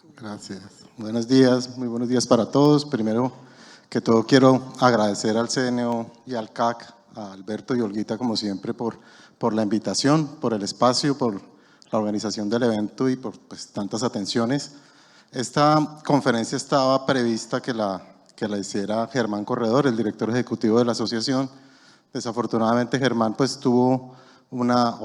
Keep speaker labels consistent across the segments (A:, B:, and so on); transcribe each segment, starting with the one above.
A: Gracias. Buenos días, muy buenos días para todos. Primero que todo quiero agradecer al CNO y al CAC, a Alberto y Olguita como siempre por la invitación, por el espacio, por la organización del evento y por tantas atenciones. Esta conferencia estaba prevista que la hiciera Germán Corredor, el director ejecutivo de la asociación. Desafortunadamente Germán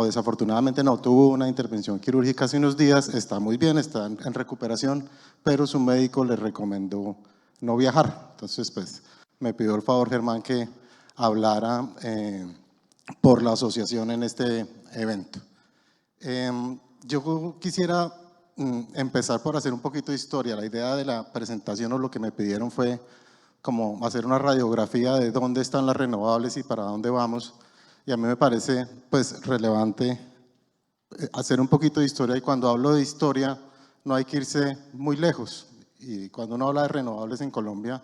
A: desafortunadamente no, tuvo una intervención quirúrgica hace unos días, está muy bien, está en recuperación, pero su médico le recomendó no viajar. Entonces, me pidió el favor Germán que hablara por la asociación en este evento. Yo quisiera empezar por hacer un poquito de historia. La idea de la presentación o lo que me pidieron fue como hacer una radiografía de dónde están las renovables y para dónde vamos. Y a mí me parece relevante hacer un poquito de historia, y cuando hablo de historia no hay que irse muy lejos, y cuando uno habla de renovables en Colombia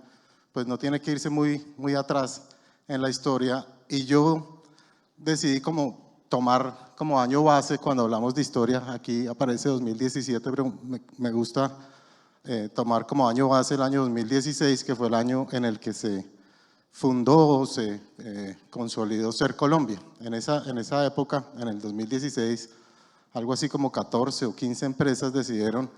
A: pues no tiene que irse muy atrás en la historia, y yo decidí como tomar como año base cuando hablamos de historia. Aquí aparece 2017, pero me gusta tomar como año base el año 2016, que fue el año en el que se fundó, se consolidó Ser Colombia. En esa época, en el 2016, algo así como 14 o 15 empresas decidieron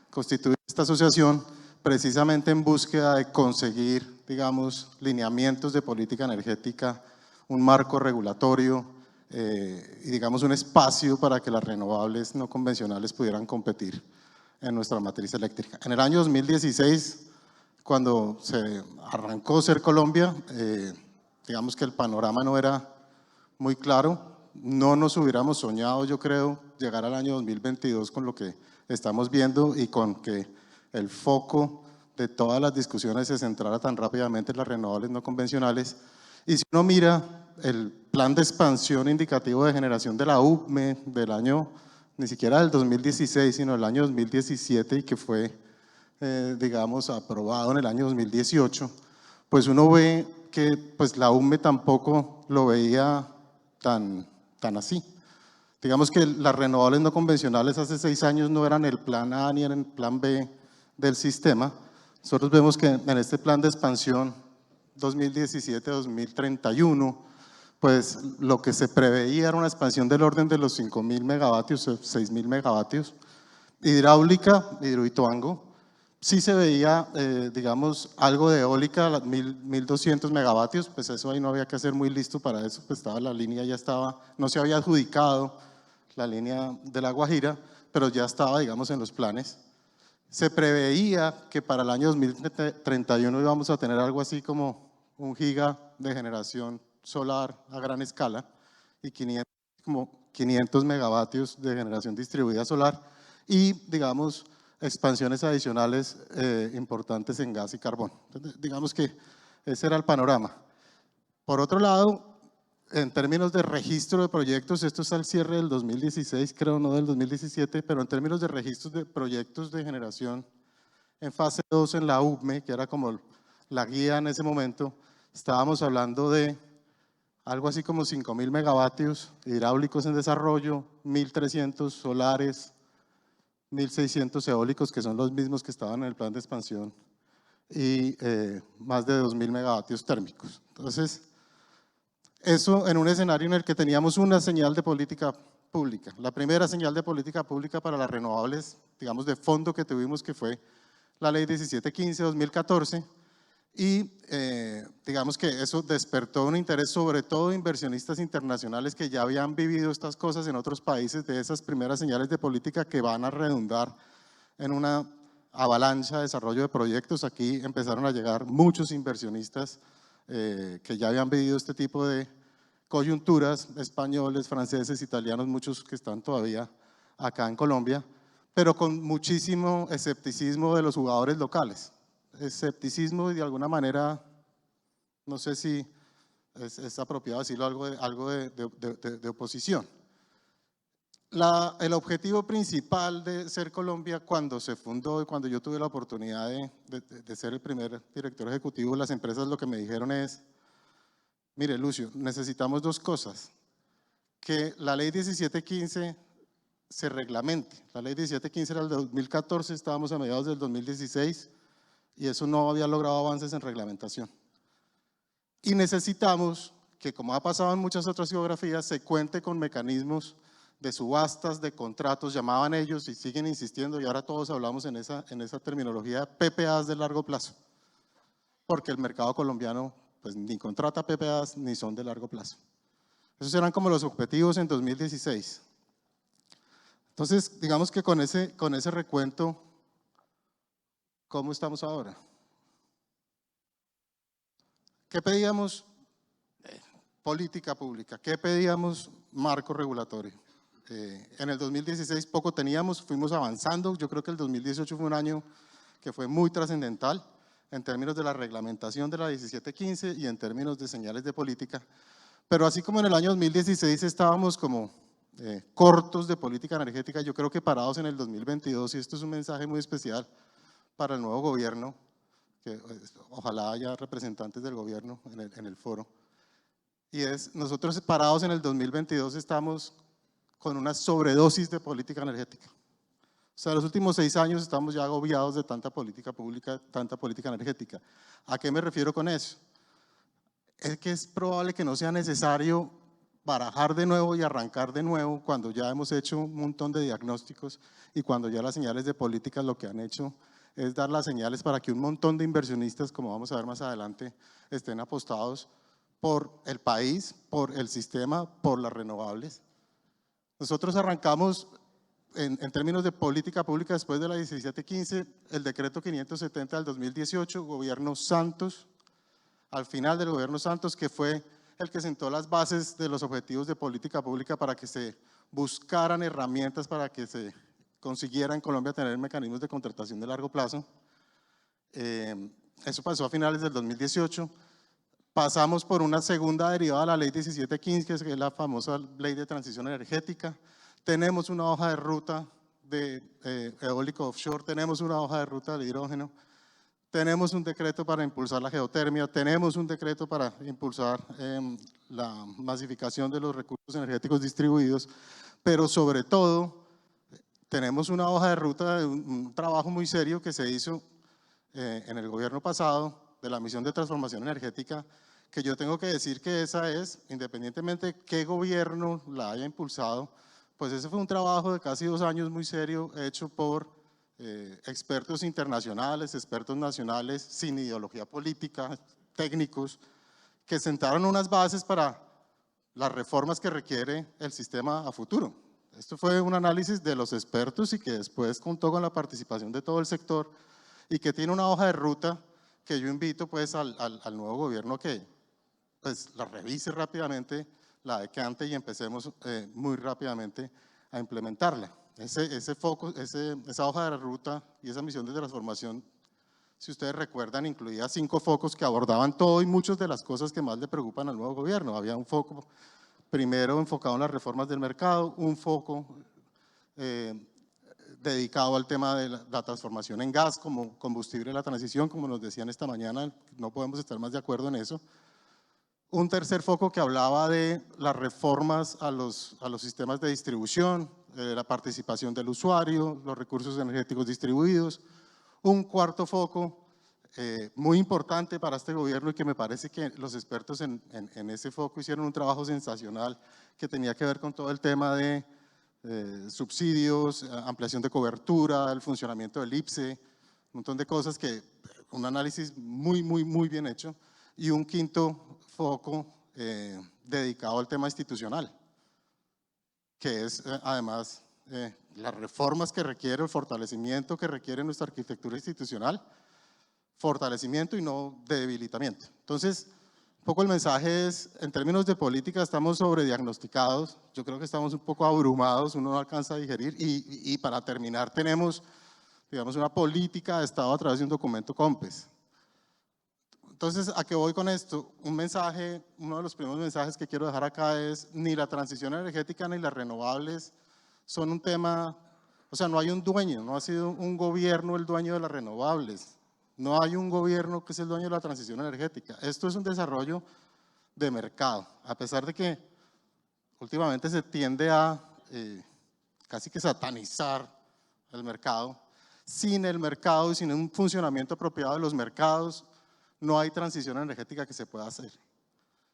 A: constituir esta asociación precisamente en búsqueda de conseguir, digamos, lineamientos de política energética, un marco regulatorio y, digamos, un espacio para que las renovables no convencionales pudieran competir en nuestra matriz eléctrica. En el año 2016, cuando se arrancó Ser Colombia, digamos que el panorama no era muy claro. No nos hubiéramos soñado, yo creo, llegar al año 2022 con lo que estamos viendo y con que el foco de todas las discusiones se centrara tan rápidamente en las renovables no convencionales. Y si uno mira el plan de expansión indicativo de generación de la UCME del año, ni siquiera del 2016, sino del año 2017, y que fue digamos, aprobado en el año 2018, pues uno ve que la UCME tampoco lo veía tan así. Digamos que las renovables no convencionales hace 6 años no eran el plan A ni eran el plan B del sistema. Nosotros vemos que en este plan de expansión 2017-2031, pues lo que se preveía era una expansión del orden de los 5.000 megavatios, 6.000 megavatios. Hidráulica, Hidroituango, sí se veía, digamos, algo de eólica, 1.200 megavatios, pues eso ahí no había que ser muy listo para eso, pues estaba la línea, ya estaba, no se había adjudicado la línea de La Guajira, pero ya estaba, digamos, en los planes. Se preveía que para el año 2031 íbamos a tener algo así como 1 giga de generación solar a gran escala y 500 megavatios de generación distribuida solar y, digamos, expansiones adicionales importantes en gas y carbón. Entonces, digamos que ese era el panorama. Por otro lado, en términos de registro de proyectos, esto es al cierre del 2016, creo, no del 2017, pero en términos de registros de proyectos de generación en fase 2 en la UCME, que era como la guía en ese momento, estábamos hablando de algo así como 5.000 megavatios hidráulicos en desarrollo, 1.300 solares, 1.600 eólicos, que son los mismos que estaban en el plan de expansión, y más de 2.000 megavatios térmicos. Entonces, eso en un escenario en el que teníamos una señal de política pública. La primera señal de política pública para las renovables, digamos, de fondo que tuvimos, que fue la ley 1715-2014, y digamos que eso despertó un interés sobre todo de inversionistas internacionales que ya habían vivido estas cosas en otros países, de esas primeras señales de política que van a redundar en una avalancha de desarrollo de proyectos. Aquí empezaron a llegar muchos inversionistas que ya habían vivido este tipo de coyunturas, españoles, franceses, italianos, muchos que están todavía acá en Colombia, pero con muchísimo escepticismo de los jugadores locales. Escepticismo y de alguna manera, no sé si es apropiado decirlo, algo de oposición. El objetivo principal de Ser Colombia cuando se fundó y cuando yo tuve la oportunidad de ser el primer director ejecutivo de las empresas, lo que me dijeron es: mire, Lucio, necesitamos 2 cosas, que la ley 1715 se reglamente. La ley 1715 era del 2014, estábamos a mediados del 2016 y eso no había logrado avances en reglamentación. Y necesitamos que, como ha pasado en muchas otras geografías, se cuente con mecanismos de subastas, de contratos, llamaban ellos y siguen insistiendo, y ahora todos hablamos en esa terminología, PPAs de largo plazo, porque el mercado colombiano pues ni contrata PPAs ni son de largo plazo. Esos eran como los objetivos en 2016. Entonces, digamos que con ese recuento, ¿cómo estamos ahora? ¿Qué pedíamos? Política pública. ¿Qué pedíamos? Marco regulatorio. En el 2016 poco teníamos, fuimos avanzando. Yo creo que el 2018 fue un año que fue muy trascendental en términos de la reglamentación de la 1715 y en términos de señales de política. Pero así como en el año 2016 estábamos como cortos de política energética, yo creo que parados en el 2022, y esto es un mensaje muy especial para el nuevo gobierno, que ojalá haya representantes del gobierno en el foro, y es, nosotros parados en el 2022 estamos con una sobredosis de política energética. O sea, los últimos 6 años estamos ya agobiados de tanta política pública, tanta política energética. ¿A qué me refiero con eso? Es que es probable que no sea necesario barajar de nuevo y arrancar de nuevo cuando ya hemos hecho un montón de diagnósticos y cuando ya las señales de políticas lo que han hecho es dar las señales para que un montón de inversionistas, como vamos a ver más adelante, estén apostados por el país, por el sistema, por las renovables. Nosotros arrancamos en términos de política pública después de la 1715, el decreto 570 del 2018, gobierno Santos, al final del gobierno Santos, que fue el que sentó las bases de los objetivos de política pública para que se buscaran herramientas para que se consiguiera en Colombia tener mecanismos de contratación de largo plazo. Eso pasó a finales del 2018. Pasamos por una segunda derivada de la ley 1715, que es la famosa ley de transición energética. Tenemos una hoja de ruta de eólico offshore, tenemos una hoja de ruta de hidrógeno, tenemos un decreto para impulsar la geotermia, tenemos un decreto para impulsar la masificación de los recursos energéticos distribuidos, pero sobre todo tenemos una hoja de ruta de un trabajo muy serio que se hizo en el gobierno pasado de la misión de transformación energética, que yo tengo que decir que esa es, independientemente de qué gobierno la haya impulsado, pues ese fue un trabajo de casi 2 años muy serio, hecho por expertos internacionales, expertos nacionales, sin ideología política, técnicos, que sentaron unas bases para las reformas que requiere el sistema a futuro. Esto fue un análisis de los expertos y que después contó con la participación de todo el sector y que tiene una hoja de ruta que yo invito pues al nuevo gobierno que pues la revise rápidamente, la decante y empecemos muy rápidamente a implementarla. Ese foco, esa hoja de ruta y esa misión de transformación, si ustedes recuerdan, incluía 5 focos que abordaban todo y muchas de las cosas que más le preocupan al nuevo gobierno. Había un foco primero enfocado en las reformas del mercado, un foco dedicado al tema de la transformación en gas como combustible de la transición, como nos decían esta mañana, no podemos estar más de acuerdo en eso. Un tercer foco que hablaba de las reformas a los sistemas de distribución, la participación del usuario, los recursos energéticos distribuidos. Un cuarto foco muy importante para este gobierno y que me parece que los expertos en ese foco hicieron un trabajo sensacional que tenía que ver con todo el tema de subsidios, ampliación de cobertura, el funcionamiento del IPSE, un montón de cosas que, un análisis muy bien hecho. Y un quinto foco dedicado al tema institucional, que es además las reformas que requiere, el fortalecimiento que requiere nuestra arquitectura institucional, fortalecimiento y no debilitamiento. Entonces, un poco el mensaje es, en términos de política estamos sobrediagnosticados, yo creo que estamos un poco abrumados, uno no alcanza a digerir y para terminar tenemos, digamos, una política de Estado a través de un documento COMPES. Entonces, ¿a qué voy con esto? Un mensaje, uno de los primeros mensajes que quiero dejar acá es, ni la transición energética ni las renovables son un tema, o sea, no hay un dueño, no ha sido un gobierno el dueño de las renovables, no hay un gobierno que es el dueño de la transición energética. Esto es un desarrollo de mercado, a pesar de que últimamente se tiende a casi que satanizar el mercado. Sin el mercado y sin un funcionamiento apropiado de los mercados, no hay transición energética que se pueda hacer.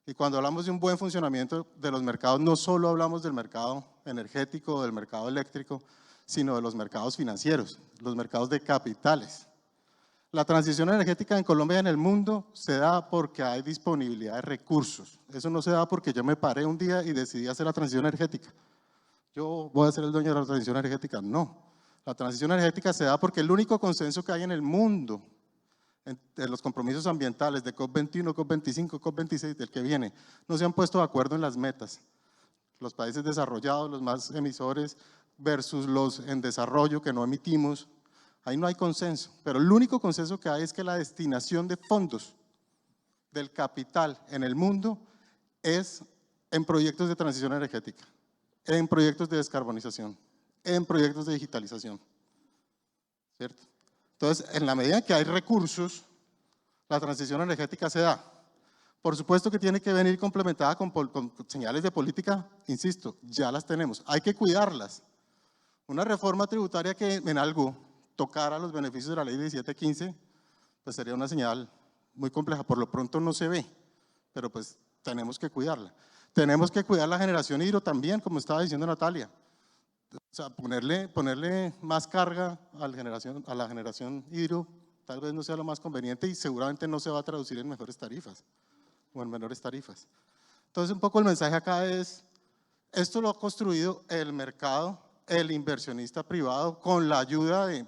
A: Y cuando hablamos de un buen funcionamiento de los mercados, no solo hablamos del mercado energético, del mercado eléctrico, sino de los mercados financieros, los mercados de capitales. La transición energética en Colombia y en el mundo se da porque hay disponibilidad de recursos. Eso no se da porque yo me paré un día y decidí hacer la transición energética. Yo voy a ser el dueño de la transición energética. No. La transición energética se da porque el único consenso que hay en el mundo de los compromisos ambientales de COP21, COP25, COP26, del que viene, no se han puesto de acuerdo en las metas. Los países desarrollados, los más emisores, versus los en desarrollo que no emitimos, ahí no hay consenso. Pero el único consenso que hay es que la destinación de fondos del capital en el mundo es en proyectos de transición energética, en proyectos de descarbonización, en proyectos de digitalización, ¿cierto? Entonces, en la medida que hay recursos, la transición energética se da. Por supuesto que tiene que venir complementada con señales de política, insisto, ya las tenemos, hay que cuidarlas. Una reforma tributaria que en algo tocara los beneficios de la ley 1715, pues sería una señal muy compleja. Por lo pronto no se ve, pero pues tenemos que cuidarla. Tenemos que cuidar la generación hidro también, como estaba diciendo Natalia. O sea, ponerle más carga a la generación hidro tal vez no sea lo más conveniente y seguramente no se va a traducir en mejores tarifas o en menores tarifas. Entonces, un poco el mensaje acá es, esto lo ha construido el mercado, el inversionista privado, con la ayuda del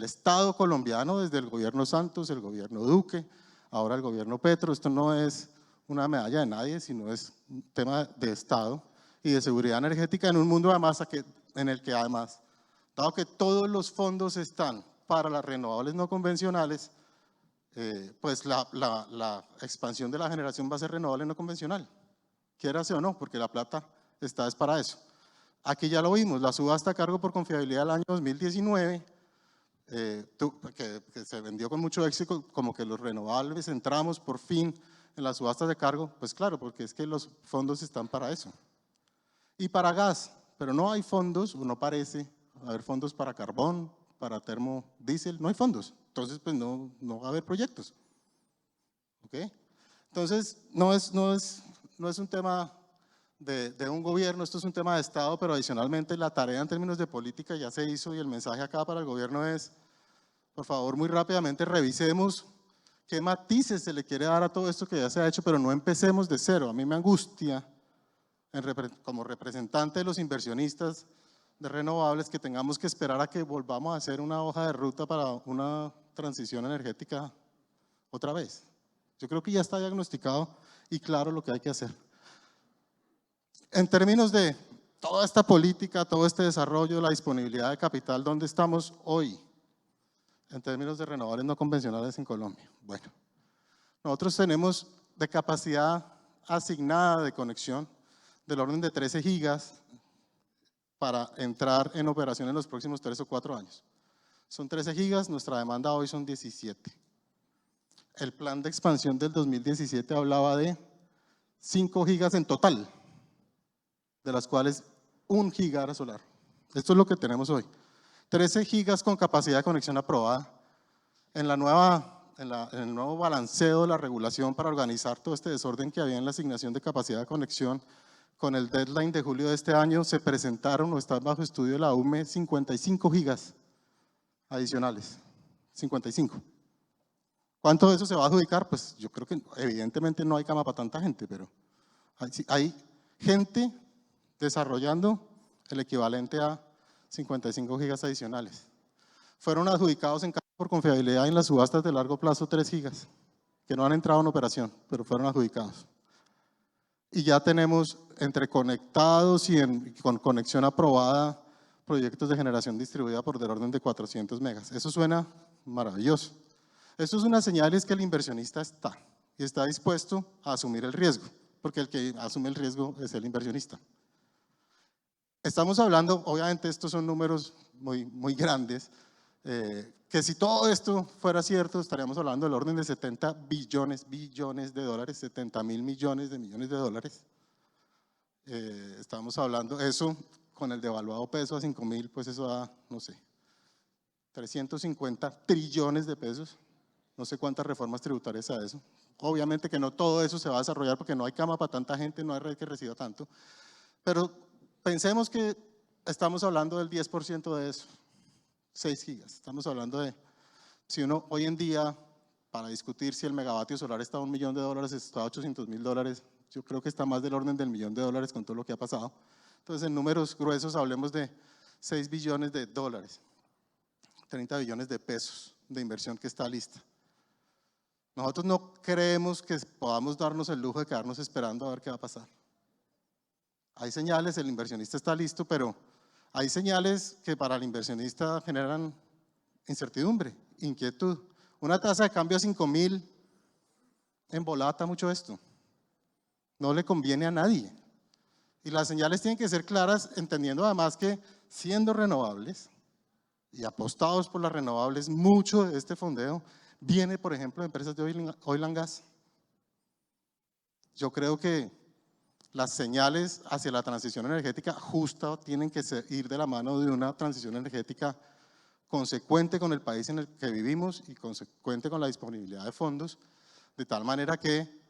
A: Estado colombiano, desde el gobierno Santos, el gobierno Duque, ahora el gobierno Petro. Esto no es una medalla de nadie, sino es un tema de Estado y de seguridad energética en un mundo además en el que además, dado que todos los fondos están para las renovables no convencionales, pues la expansión de la generación va a ser renovable no convencional, quiérase o no, porque la plata está es para eso. Aquí ya lo vimos, la subasta a cargo por confiabilidad del año 2019, que se vendió con mucho éxito, como que los renovables entramos por fin en las subastas de cargo, pues claro, porque es que los fondos están para eso. Y para gas, pero no hay fondos, o no parece haber fondos para carbón, para termodiesel, no hay fondos. Entonces, pues no va a haber proyectos. ¿Ok? Entonces, no es un tema de un gobierno, esto es un tema de Estado, pero adicionalmente la tarea en términos de política ya se hizo y el mensaje acá para el gobierno es, por favor, muy rápidamente revisemos qué matices se le quiere dar a todo esto que ya se ha hecho, pero no empecemos de cero. A mí me angustia, como representante de los inversionistas de renovables, que tengamos que esperar a que volvamos a hacer una hoja de ruta para una transición energética otra vez. Yo creo que ya está diagnosticado y claro lo que hay que hacer. En términos de toda esta política, todo este desarrollo, la disponibilidad de capital, ¿dónde estamos hoy? En términos de renovables no convencionales en Colombia. Bueno, nosotros tenemos de capacidad asignada de conexión del orden de 13 gigas para entrar en operación en los próximos 3 o 4 años. Son 13 gigas, nuestra demanda hoy son 17. El plan de expansión del 2017 hablaba de 5 gigas en total, de las cuales 1 giga era solar. Esto es lo que tenemos hoy. 13 gigas con capacidad de conexión aprobada. En el nuevo balanceo de la regulación para organizar todo este desorden que había en la asignación de capacidad de conexión, con el deadline de julio de este año, se presentaron o están bajo estudio de la UME 55 gigas adicionales. 55. ¿Cuánto de eso se va a adjudicar? Pues yo creo que evidentemente no hay cama para tanta gente, pero hay gente desarrollando el equivalente a 55 gigas adicionales. Fueron adjudicados en caso por confiabilidad en las subastas de largo plazo 3 gigas, que no han entrado en operación, pero fueron adjudicados. Y ya tenemos entre conectados y con conexión aprobada proyectos de generación distribuida por del orden de 400 megas. Eso suena maravilloso. Esto es una señal, es que el inversionista está y está dispuesto a asumir el riesgo, porque el que asume el riesgo es el inversionista. Estamos hablando, obviamente estos son números muy grandes, que si todo esto fuera cierto, estaríamos hablando del orden de 70 billones de dólares, 70.000 millones de dólares. Estamos hablando, eso con el devaluado peso a 5.000, pues eso da, no sé, 350 trillones de pesos. No sé cuántas reformas tributarias a eso. Obviamente que no todo eso se va a desarrollar porque no hay cama para tanta gente, no hay red que reciba tanto. Pero pensemos que estamos hablando del 10% de eso, 6 gigas. Estamos hablando de, si uno hoy en día, para discutir si el megavatio solar está a $1.000.000, está a $800.000, yo creo que está más del orden del $1.000.000 con todo lo que ha pasado. Entonces, en números gruesos hablemos de 6 billones de dólares, 30 billones de pesos de inversión que está lista. Nosotros no creemos que podamos darnos el lujo de quedarnos esperando a ver qué va a pasar. Hay señales, el inversionista está listo, pero hay señales que para el inversionista generan incertidumbre, inquietud. Una tasa de cambio a 5.000 embolata mucho esto. No le conviene a nadie. Y las señales tienen que ser claras, entendiendo además que siendo renovables y apostados por las renovables, mucho de este fondeo viene, por ejemplo, de empresas de oil and gas. Yo creo que las señales hacia la transición energética justa tienen que ir de la mano de una transición energética consecuente con el país en el que vivimos y consecuente con la disponibilidad de fondos, de tal manera que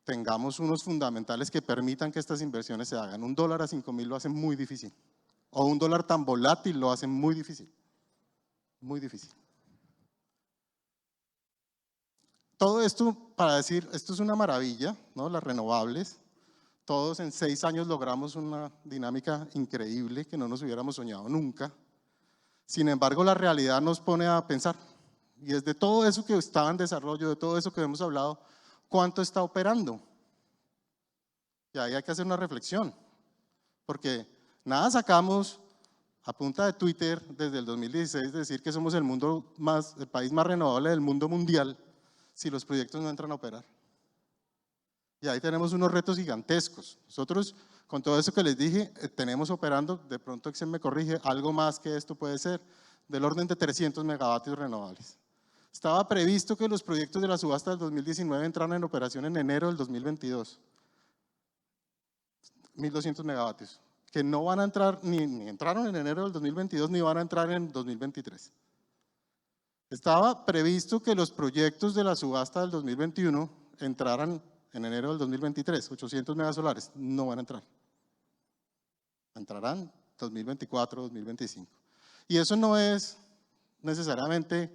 A: tengamos unos fundamentales que permitan que estas inversiones se hagan. Un dólar a 5.000 lo hace muy difícil, o un dólar tan volátil lo hace muy difícil, muy difícil. Todo esto para decir, esto es una maravilla, ¿no? Las renovables, todos en 6 años logramos una dinámica increíble que no nos hubiéramos soñado nunca. Sin embargo, la realidad nos pone a pensar, y es de todo eso que estaba en desarrollo, de todo eso que hemos hablado, ¿cuánto está operando? Y ahí hay que hacer una reflexión, porque nada sacamos a punta de Twitter desde el 2016 de decir que somos el país más renovable del mundo mundial si los proyectos no entran a operar. Y ahí tenemos unos retos gigantescos. Nosotros, con todo eso que les dije, tenemos operando, de pronto Excel me corrige, algo más que esto puede ser, del orden de 300 megavatios renovables. Estaba previsto que los proyectos de la subasta del 2019 entraran en operación en enero del 2022. 1.200 megavatios, que no van a entrar, ni entraron en enero del 2022, ni van a entrar en 2023. Estaba previsto que los proyectos de la subasta del 2021 entraran en enero del 2023, 800 megasolares, no van a entrar. Entrarán 2024, 2025. Y eso no es necesariamente,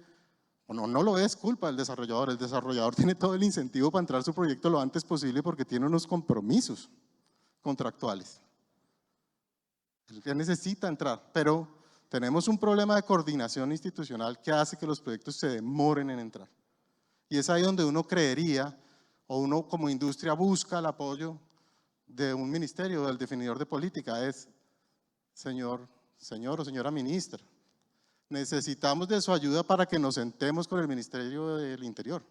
A: no lo es culpa del desarrollador. El desarrollador tiene todo el incentivo para entrar su proyecto lo antes posible porque tiene unos compromisos contractuales. El que necesita entrar, pero tenemos un problema de coordinación institucional que hace que los proyectos se demoren en entrar. Y es ahí donde uno creería, o uno como industria busca el apoyo de un ministerio, del definidor de política, es, señor o señora ministra, necesitamos de su ayuda para que nos sentemos con el Ministerio del Interior,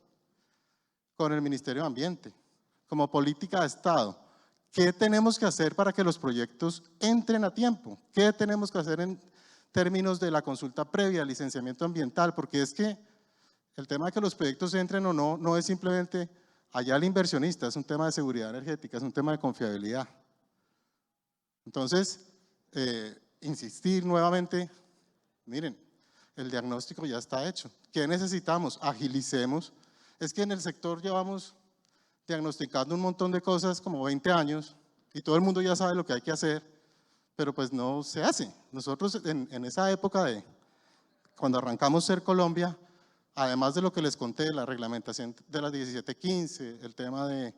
A: con el Ministerio de Ambiente, como política de Estado. ¿Qué tenemos que hacer para que los proyectos entren a tiempo? ¿Qué tenemos que hacer en términos de la consulta previa, licenciamiento ambiental? Porque es que el tema de que los proyectos entren o no, no es simplemente allá el inversionista, es un tema de seguridad energética, es un tema de confiabilidad. Entonces, insistir nuevamente, miren, el diagnóstico ya está hecho. ¿Qué necesitamos? Agilicemos. Es que en el sector llevamos diagnosticando un montón de cosas como 20 años y todo el mundo ya sabe lo que hay que hacer, pero pues no se hace. Nosotros en esa época de cuando arrancamos Ser Colombia, además de lo que les conté, la reglamentación de las 1715, el tema de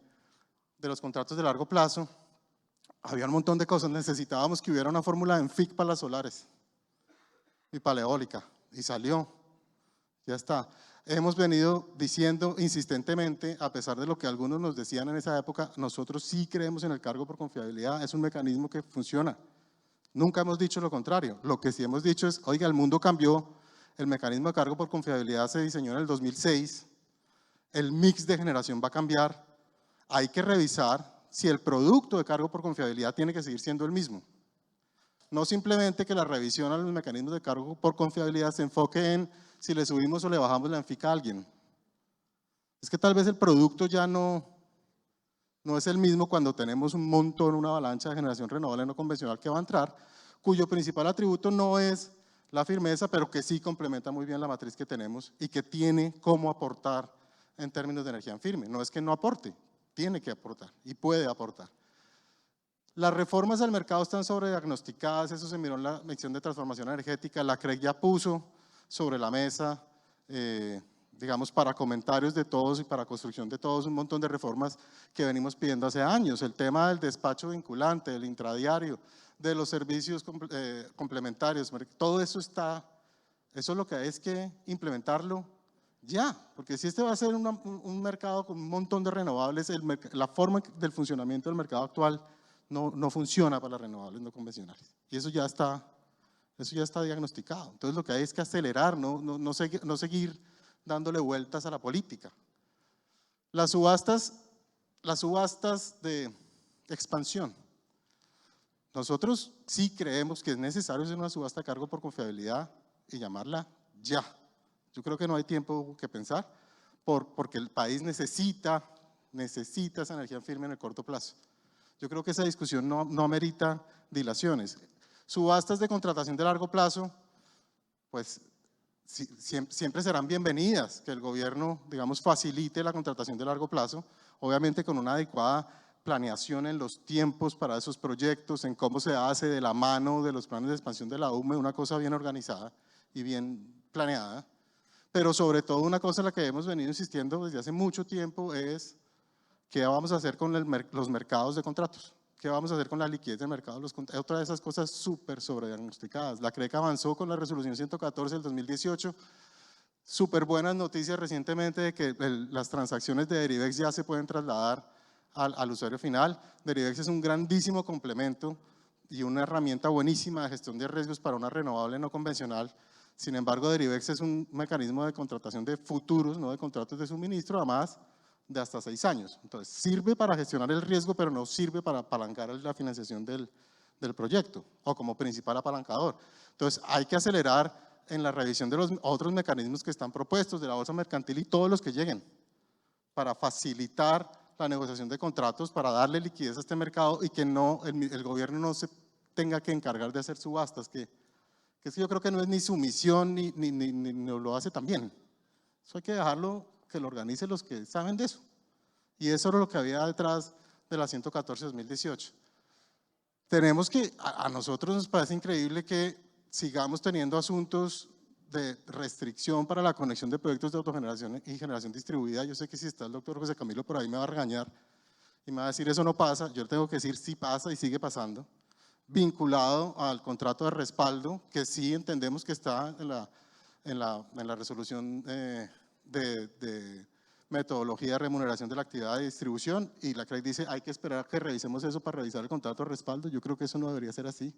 A: los contratos de largo plazo, había un montón de cosas. Necesitábamos que hubiera una fórmula en FIC para las solares y para la eólica, y salió, ya está. Hemos venido diciendo insistentemente, a pesar de lo que algunos nos decían en esa época, nosotros sí creemos en el cargo por confiabilidad, es un mecanismo que funciona. Nunca hemos dicho lo contrario. Lo que sí hemos dicho es, oiga, el mundo cambió, el mecanismo de cargo por confiabilidad se diseñó en el 2006, el mix de generación va a cambiar, hay que revisar si el producto de cargo por confiabilidad tiene que seguir siendo el mismo. No simplemente que la revisión a los mecanismos de cargo por confiabilidad se enfoque en si le subimos o le bajamos la ENFIC a alguien. Es que tal vez el producto ya no es el mismo cuando tenemos un montón, una avalancha de generación renovable no convencional que va a entrar, cuyo principal atributo no es la firmeza, pero que sí complementa muy bien la matriz que tenemos y que tiene cómo aportar en términos de energía en firme. No es que no aporte, tiene que aportar y puede aportar. Las reformas al mercado están sobrediagnosticadas, eso se miró en la misión de transformación energética, la CREC ya puso sobre la mesa, digamos, para comentarios de todos y para construcción de todos, un montón de reformas que venimos pidiendo hace años. El tema del despacho vinculante, del intradiario, de los servicios complementarios, todo eso está, eso lo que hay es que implementarlo ya, porque si este va a ser un mercado con un montón de renovables, la forma del funcionamiento del mercado actual no funciona para las renovables no convencionales. Y eso ya está diagnosticado. Entonces lo que hay es que acelerar, no seguir dándole vueltas a la política. Las subastas de expansión. Nosotros sí creemos que es necesario hacer una subasta a cargo por confiabilidad y llamarla ya. Yo creo que no hay tiempo que pensar porque el país necesita esa energía firme en el corto plazo. Yo creo que esa discusión no amerita dilaciones. Subastas de contratación de largo plazo, pues siempre serán bienvenidas, que el gobierno, digamos, facilite la contratación de largo plazo, obviamente con una adecuada planeación en los tiempos para esos proyectos, en cómo se hace de la mano de los planes de expansión de la UME, una cosa bien organizada y bien planeada. Pero sobre todo una cosa en la que hemos venido insistiendo desde hace mucho tiempo es ¿qué vamos a hacer con los mercados de contratos? ¿Qué vamos a hacer con la liquidez del mercado? Otra de esas cosas súper sobrediagnosticadas. La CREC avanzó con la resolución 114 del 2018. Súper buenas noticias recientemente de que las transacciones de Derivex ya se pueden trasladar al usuario final. Derivex es un grandísimo complemento y una herramienta buenísima de gestión de riesgos para una renovable no convencional. Sin embargo, Derivex es un mecanismo de contratación de futuros, no de contratos de suministro, además de hasta 6 años. Entonces, sirve para gestionar el riesgo, pero no sirve para apalancar la financiación del proyecto o como principal apalancador. Entonces, hay que acelerar en la revisión de los otros mecanismos que están propuestos, de la bolsa mercantil y todos los que lleguen, para facilitar la negociación de contratos, para darle liquidez a este mercado y que el gobierno no se tenga que encargar de hacer subastas, que yo creo que no es ni su misión ni lo hace tan bien. Eso hay que dejarlo que lo organicen los que saben de eso. Y eso era lo que había detrás de la 114-2018. Tenemos que, a nosotros nos parece increíble que sigamos teniendo asuntos de restricción para la conexión de proyectos de autogeneración y generación distribuida. Yo sé que si está el doctor José Camilo por ahí me va a regañar y me va a decir eso no pasa. Yo le tengo que decir sí pasa y sigue pasando. Vinculado al contrato de respaldo, que sí entendemos que está en la resolución de metodología de remuneración de la actividad de distribución, y la CREC dice hay que esperar a que revisemos eso para revisar el contrato de respaldo. Yo creo que eso no debería ser así.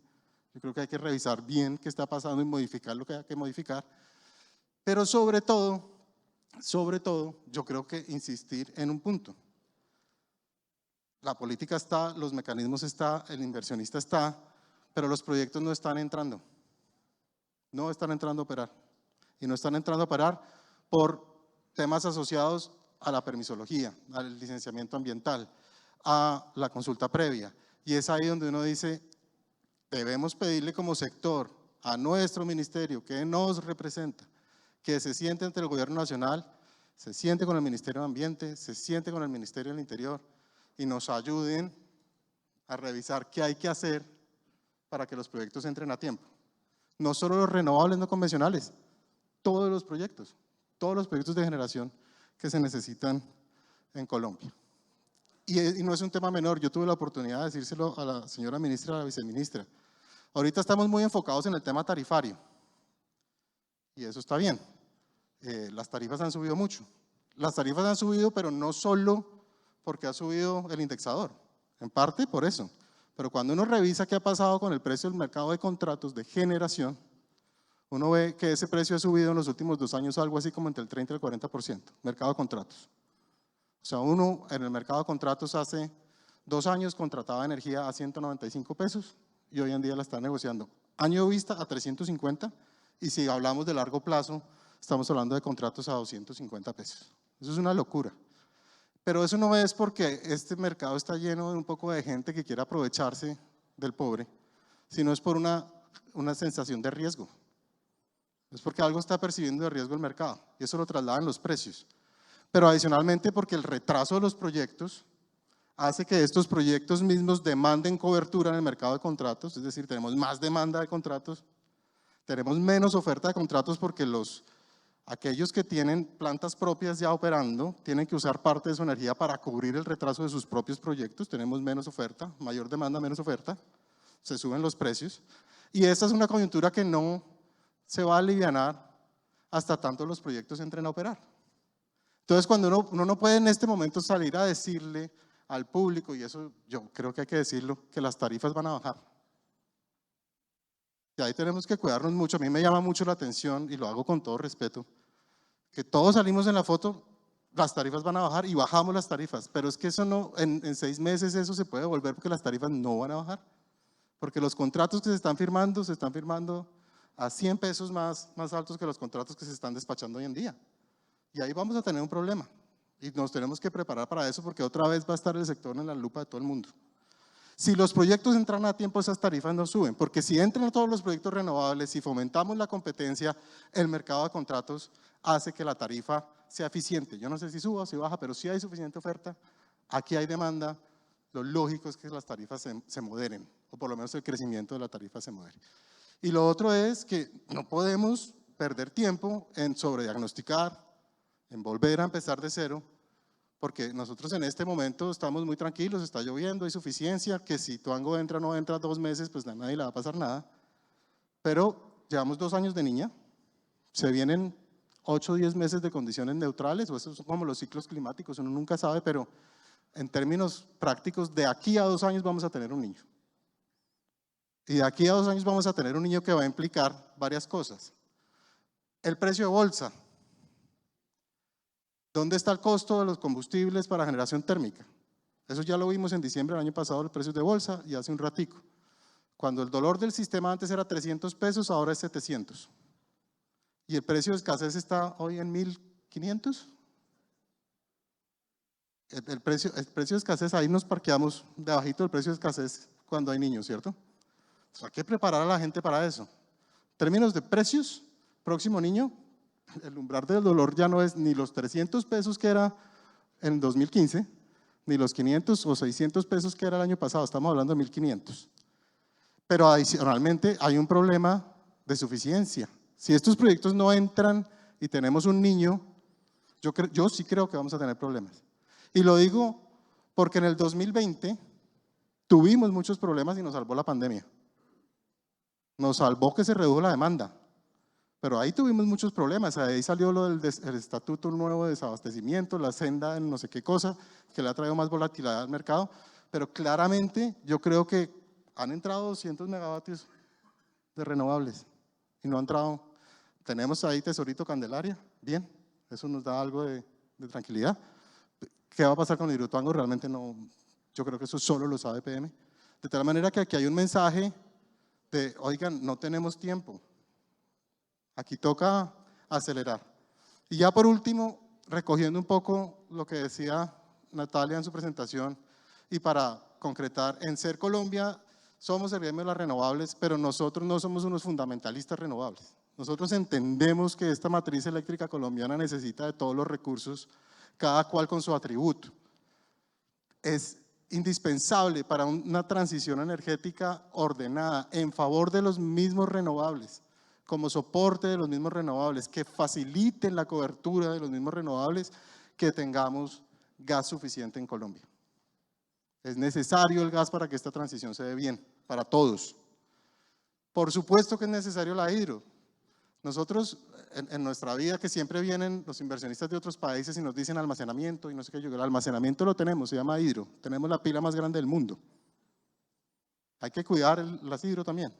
A: Yo creo que hay que revisar bien qué está pasando y modificar lo que hay que modificar. Pero sobre todo, yo creo que insistir en un punto. La política está, los mecanismos están, el inversionista está, pero los proyectos no están entrando. No están entrando a operar. Y no están entrando a operar por temas asociados a la permisología, al licenciamiento ambiental, a la consulta previa. Y es ahí donde uno dice, debemos pedirle como sector a nuestro ministerio que nos representa, que se siente ante el gobierno nacional, se siente con el Ministerio de Ambiente, se siente con el Ministerio del Interior y nos ayuden a revisar qué hay que hacer para que los proyectos entren a tiempo. No solo los renovables no convencionales, todos los proyectos de generación que se necesitan en Colombia. Y no es un tema menor, yo tuve la oportunidad de decírselo a la señora ministra, a la viceministra. Ahorita estamos muy enfocados en el tema tarifario y eso está bien. Las tarifas han subido mucho. Las tarifas han subido, pero no solo porque ha subido el indexador, en parte por eso. Pero cuando uno revisa qué ha pasado con el precio del mercado de contratos de generación, uno ve que ese precio ha subido en los últimos 2 años algo así como entre el 30 y el 40%, mercado de contratos. O sea, uno en el mercado de contratos hace 2 años contrataba energía a 195 pesos y hoy en día la está negociando año vista a 350, y si hablamos de largo plazo, estamos hablando de contratos a 250 pesos. Eso es una locura. Pero eso no es porque este mercado está lleno de un poco de gente que quiere aprovecharse del pobre, sino es por una sensación de riesgo. Es porque algo está percibiendo de riesgo el mercado y eso lo trasladan los precios. Pero adicionalmente porque el retraso de los proyectos hace que estos proyectos mismos demanden cobertura en el mercado de contratos, es decir, tenemos más demanda de contratos, tenemos menos oferta de contratos porque aquellos que tienen plantas propias ya operando tienen que usar parte de su energía para cubrir el retraso de sus propios proyectos, tenemos menos oferta, mayor demanda, menos oferta, se suben los precios y esta es una coyuntura que no se va a alivianar hasta tanto los proyectos entren a operar. Entonces, cuando uno no puede en este momento salir a decirle al público, y eso yo creo que hay que decirlo, que las tarifas van a bajar. Y ahí tenemos que cuidarnos mucho. A mí me llama mucho la atención, y lo hago con todo respeto, que todos salimos en la foto, las tarifas van a bajar y bajamos las tarifas, pero es que eso no, en 6 meses eso se puede volver porque las tarifas no van a bajar. Porque los contratos que se están firmando a 100 pesos más altos que los contratos que se están despachando hoy en día. Y ahí vamos a tener un problema. Y nos tenemos que preparar para eso porque otra vez va a estar el sector en la lupa de todo el mundo. Si los proyectos entran a tiempo, esas tarifas no suben, porque si entran todos los proyectos renovables, si fomentamos la competencia, el mercado de contratos hace que la tarifa sea eficiente. Yo no sé si suba o si baja, pero si hay suficiente oferta, aquí hay demanda, lo lógico es que las tarifas se moderen, o por lo menos el crecimiento de la tarifa se modere. Y lo otro es que no podemos perder tiempo en sobrediagnosticar, en volver a empezar de cero, porque nosotros en este momento estamos muy tranquilos, está lloviendo, hay suficiencia, que si Tuango entra o no entra 2 meses, pues a nadie le va a pasar nada. Pero llevamos 2 años de niña, se vienen 8 o 10 meses de condiciones neutrales, o eso son como los ciclos climáticos, uno nunca sabe, pero en términos prácticos, de aquí a 2 años vamos a tener un niño. Y de aquí a 2 años vamos a tener un niño que va a implicar varias cosas. El precio de bolsa. ¿Dónde está el costo de los combustibles para generación térmica? Eso ya lo vimos en diciembre del año pasado, los precios de bolsa, y hace un ratico. Cuando el dolor del sistema antes era 300 pesos, ahora es 700. Y el precio de escasez está hoy en 1.500. El precio de escasez, ahí nos parqueamos debajito del precio de escasez cuando hay niños, ¿cierto? Entonces, hay que preparar a la gente para eso. En términos de precios, próximo niño, el umbral del dolor ya no es ni los 300 pesos que era en 2015, ni los 500 o 600 pesos que era el año pasado, estamos hablando de 1.500. Pero adicionalmente hay un problema de suficiencia. Si estos proyectos no entran y tenemos un niño, yo sí creo que vamos a tener problemas. Y lo digo porque en el 2020 tuvimos muchos problemas y nos salvó la pandemia. Nos salvó que se redujo la demanda. Pero ahí tuvimos muchos problemas, ahí salió lo del el estatuto nuevo de desabastecimiento, la senda en no sé qué cosa, que le ha traído más volatilidad al mercado, pero claramente yo creo que han entrado 200 megavatios de renovables y no han entrado. Tenemos ahí Tesorito Candelaria, bien, eso nos da algo de tranquilidad. ¿Qué va a pasar con Hidroituango? Realmente no, yo creo que eso solo lo sabe PM. De tal manera que aquí hay un mensaje de, oigan, no tenemos tiempo. Aquí toca acelerar. Y ya por último, recogiendo un poco lo que decía Natalia en su presentación, y para concretar, en Ser Colombia somos el gremio de las renovables, pero nosotros no somos unos fundamentalistas renovables. Nosotros entendemos que esta matriz eléctrica colombiana necesita de todos los recursos, cada cual con su atributo. Es indispensable para una transición energética ordenada en favor de los mismos renovables, como soporte de los mismos renovables, que faciliten la cobertura de los mismos renovables, que tengamos gas suficiente en Colombia. Es necesario el gas para que esta transición se dé bien, para todos. Por supuesto que es necesario la hidro. Nosotros, en nuestra vida, que siempre vienen los inversionistas de otros países y nos dicen almacenamiento y no sé qué, el almacenamiento lo tenemos, se llama hidro, tenemos la pila más grande del mundo. Hay que cuidar las hidro también.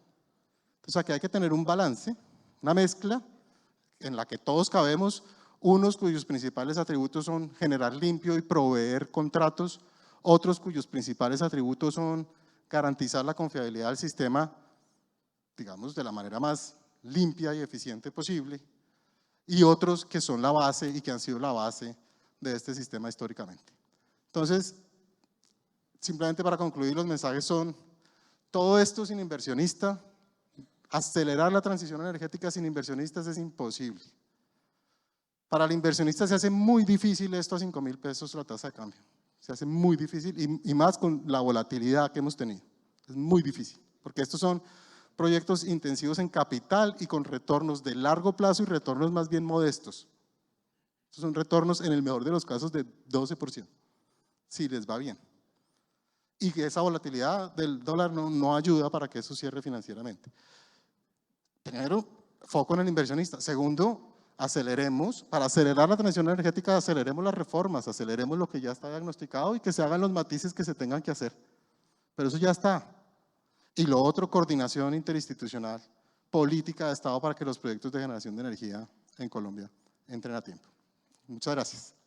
A: Entonces aquí hay que tener un balance, una mezcla en la que todos cabemos, unos cuyos principales atributos son generar limpio y proveer contratos, otros cuyos principales atributos son garantizar la confiabilidad del sistema, digamos, de la manera más limpia y eficiente posible, y otros que son la base y que han sido la base de este sistema históricamente. Entonces, simplemente para concluir, los mensajes son: Todo esto sin inversionista, acelerar la transición energética sin inversionistas es imposible. Para el inversionista se hace muy difícil esto a 5.000 pesos la tasa de cambio. Se hace muy difícil y más con la volatilidad que hemos tenido. Es muy difícil, porque estos son proyectos intensivos en capital y con retornos de largo plazo y retornos más bien modestos. Estos son retornos en el mejor de los casos de 12%, si les va bien. Y que esa volatilidad del dólar no ayuda para que eso cierre financieramente. Primero, foco en el inversionista. Segundo, aceleremos, para acelerar la transición energética, aceleremos las reformas, aceleremos lo que ya está diagnosticado y que se hagan los matices que se tengan que hacer. Pero eso ya está. Y lo otro, coordinación interinstitucional, política de Estado para que los proyectos de generación de energía en Colombia entren a tiempo. Muchas gracias.